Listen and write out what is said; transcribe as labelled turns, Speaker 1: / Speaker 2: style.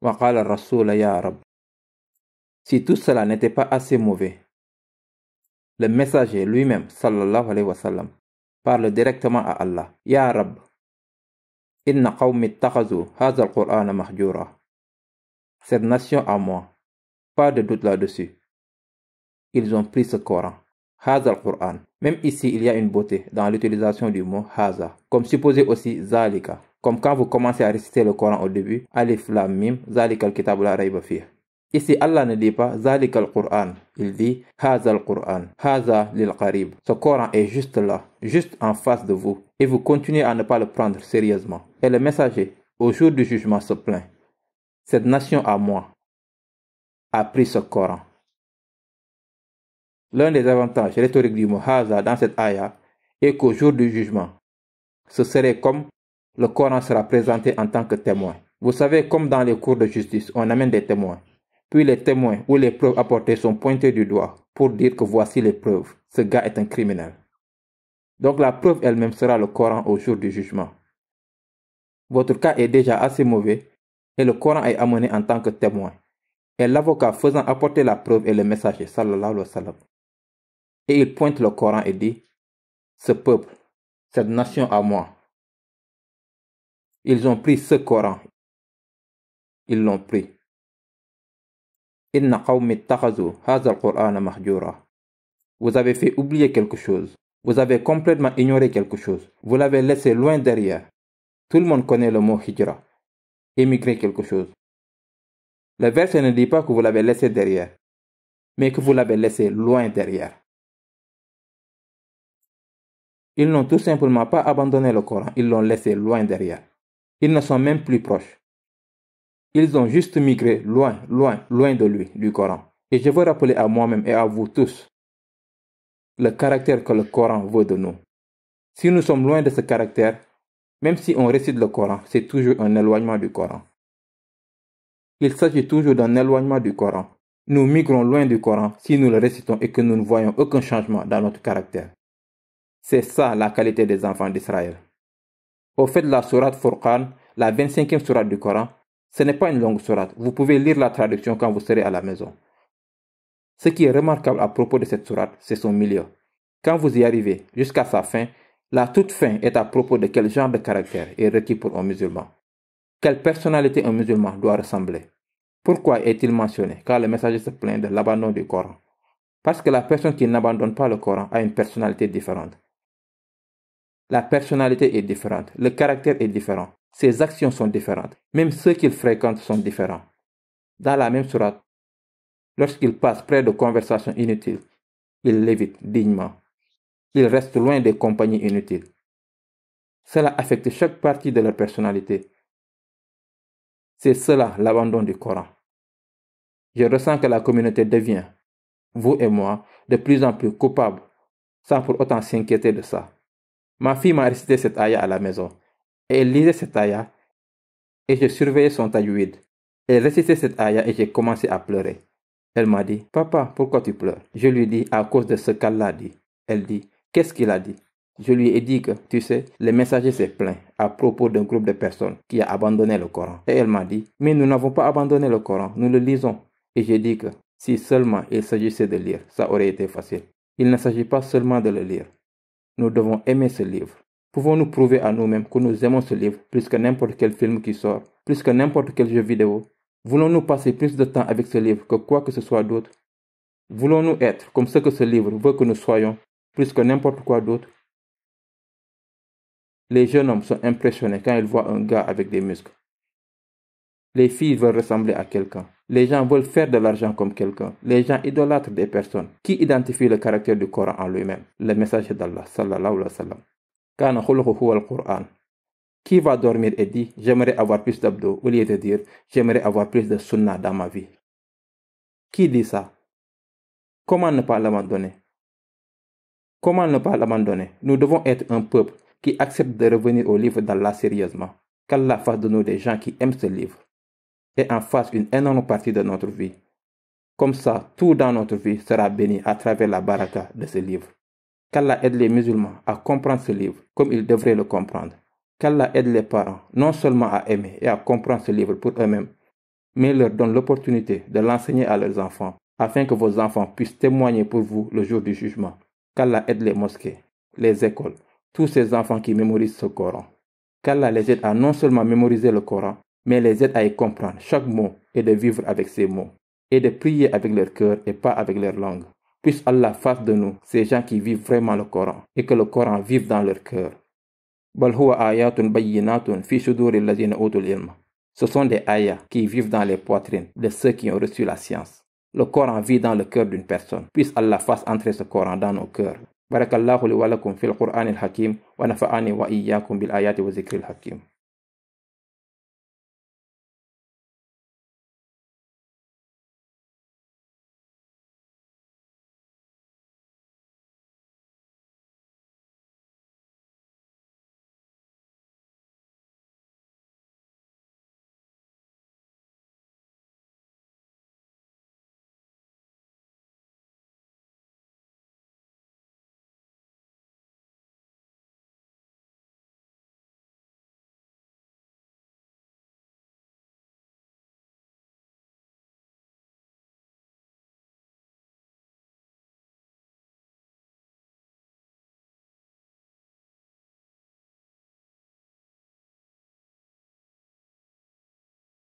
Speaker 1: وقال الرسول يا رب. Si tout cela n'était pas assez mauvais, le messager lui-même, sallallahu alayhi wa sallam, parle directement à Allah. Ya Rab, inna qawmi ittakhadhu hadha al-Qur'ana mahjura. Cette nation à moi, pas de doute là-dessus. Ils ont pris ce Coran, hadha al-Qur'an. Même ici, il y a une beauté dans l'utilisation du mot hadha, comme supposé aussi zalika. Comme quand vous commencez à réciter le Coran au début, alif lam mim, zalika al-kitab la rayba fih. Ici, Allah ne dit pas zalika al-Qur'an, il dit hadha al-Qur'an, hadha lil qarib. Ce Coran est juste là, juste en face de vous, et vous continuez à ne pas le prendre sérieusement. Et le messager, au jour du jugement, se plaint. Cette nation à moi a pris ce Coran. L'un des avantages rhétoriques du mot hadha dans cette ayah est qu'au jour du jugement, ce serait comme le Coran sera présenté en tant que témoin. Vous savez, comme dans les cours de justice, on amène des témoins. Puis les témoins ou les preuves apportées sont pointées du doigt pour dire que voici les preuves. Ce gars est un criminel. Donc la preuve elle-même sera le Coran au jour du jugement. Votre cas est déjà assez mauvais et le Coran est amené en tant que témoin. Et l'avocat faisant apporter la preuve est le messager, sallallahu alayhi wa sallam. Et il pointe le Coran et dit, ce peuple, cette nation à moi, ils ont pris ce Coran. Ils l'ont pris. Inna qawmi ittakhadhu hadha al-Qur'ana mahjura. Vous avez fait oublier quelque chose. Vous avez complètement ignoré quelque chose. Vous l'avez laissé loin derrière. Tout le monde connaît le mot hijra. Émigrer quelque chose. Le verset ne dit pas que vous l'avez laissé derrière, mais que vous l'avez laissé loin derrière. Ils n'ont tout simplement pas abandonné le Coran, ils l'ont laissé loin derrière. Ils ne sont même plus proches. Ils ont juste migré loin, loin, loin de lui, du Coran. Et je veux rappeler à moi-même et à vous tous le caractère que le Coran veut de nous. Si nous sommes loin de ce caractère, même si on récite le Coran, c'est toujours un éloignement du Coran. Il s'agit toujours d'un éloignement du Coran. Nous migrons loin du Coran si nous le récitons et que nous ne voyons aucun changement dans notre caractère. C'est ça la qualité des enfants d'Israël. Au fait de la sourate Furqan, la 25e sourate du Coran, ce n'est pas une longue sourate. Vous pouvez lire la traduction quand vous serez à la maison. Ce qui est remarquable à propos de cette sourate, c'est son milieu. Quand vous y arrivez jusqu'à sa fin, la toute fin est à propos de quel genre de caractère est requis pour un musulman. Quelle personnalité un musulman doit ressembler. Pourquoi est-il mentionné car le messager se plaint de l'abandon du Coran? Parce que la personne qui n'abandonne pas le Coran a une personnalité différente. La personnalité est différente, le caractère est différent, ses actions sont différentes, même ceux qu'il fréquente sont différents. Dans la même sourate, lorsqu'il passe près de conversations inutiles, il l'évite dignement. Il reste loin des compagnies inutiles. Cela affecte chaque partie de leur personnalité. C'est cela l'abandon du Coran. Je ressens que la communauté devient, vous et moi, de plus en plus coupables, sans pour autant s'inquiéter de ça. Ma fille m'a récité cette ayah à la maison, et elle lisait cette ayah, et je surveillais son tajwid. Elle récitait cette ayah et j'ai commencé à pleurer. Elle m'a dit, papa, pourquoi tu pleures? Je lui dis, à cause de ce qu'Allah dit. Elle dit, qu'est-ce qu'il a dit? Je lui ai dit que, tu sais, le messager s'est plaint à propos d'un groupe de personnes qui a abandonné le Coran. Et elle m'a dit, mais nous n'avons pas abandonné le Coran, nous le lisons. Et j'ai dit que, si seulement il s'agissait de lire, ça aurait été facile. Il ne s'agit pas seulement de le lire. Nous devons aimer ce livre. Pouvons-nous prouver à nous-mêmes que nous aimons ce livre plus que n'importe quel film qui sort, plus que n'importe quel jeu vidéo? Voulons-nous passer plus de temps avec ce livre que quoi que ce soit d'autre? Voulons-nous être comme ce que ce livre veut que nous soyons, plus que n'importe quoi d'autre? Les jeunes hommes sont impressionnés quand ils voient un gars avec des muscles. Les filles veulent ressembler à quelqu'un. Les gens veulent faire de l'argent comme quelqu'un. Les gens idolâtrent des personnes. Qui identifie le caractère du Coran en lui-même? Le messager d'Allah, sallallahu alayhi wa sallam. Kana khuluquhu huwa al-Qur'an. Qui va dormir et dit « J'aimerais avoir plus d'abdos » au lieu de dire « J'aimerais avoir plus de sunnah dans ma vie ». Qui dit ça? Comment ne pas l'abandonner? Comment ne pas l'abandonner? Nous devons être un peuple qui accepte de revenir au livre d'Allah sérieusement. Qu'Allah fasse de nous des gens qui aiment ce livre et en fasse une énorme partie de notre vie. Comme ça, tout dans notre vie sera béni à travers la baraka de ce livre. Qu'Allah aide les musulmans à comprendre ce livre comme ils devraient le comprendre. Qu'Allah aide les parents non seulement à aimer et à comprendre ce livre pour eux-mêmes, mais leur donne l'opportunité de l'enseigner à leurs enfants, afin que vos enfants puissent témoigner pour vous le jour du jugement. Qu'Allah aide les mosquées, les écoles, tous ces enfants qui mémorisent ce Coran. Qu'Allah les aide à non seulement mémoriser le Coran, mais les aide à y comprendre chaque mot et de vivre avec ces mots, et de prier avec leur cœur et pas avec leur langue. Puisse Allah fasse de nous ces gens qui vivent vraiment le Coran, et que le Coran vive dans leur cœur. Ce sont des ayats qui vivent dans les poitrines de ceux qui ont reçu la science. Le Coran vit dans le cœur d'une personne. Puisse Allah fasse entrer ce Coran dans nos cœurs. Barakallahu li wa lakum fil Qur'an al-Hakim wa nafa'ani wa iyyakum bil ayati wa zikril hakim.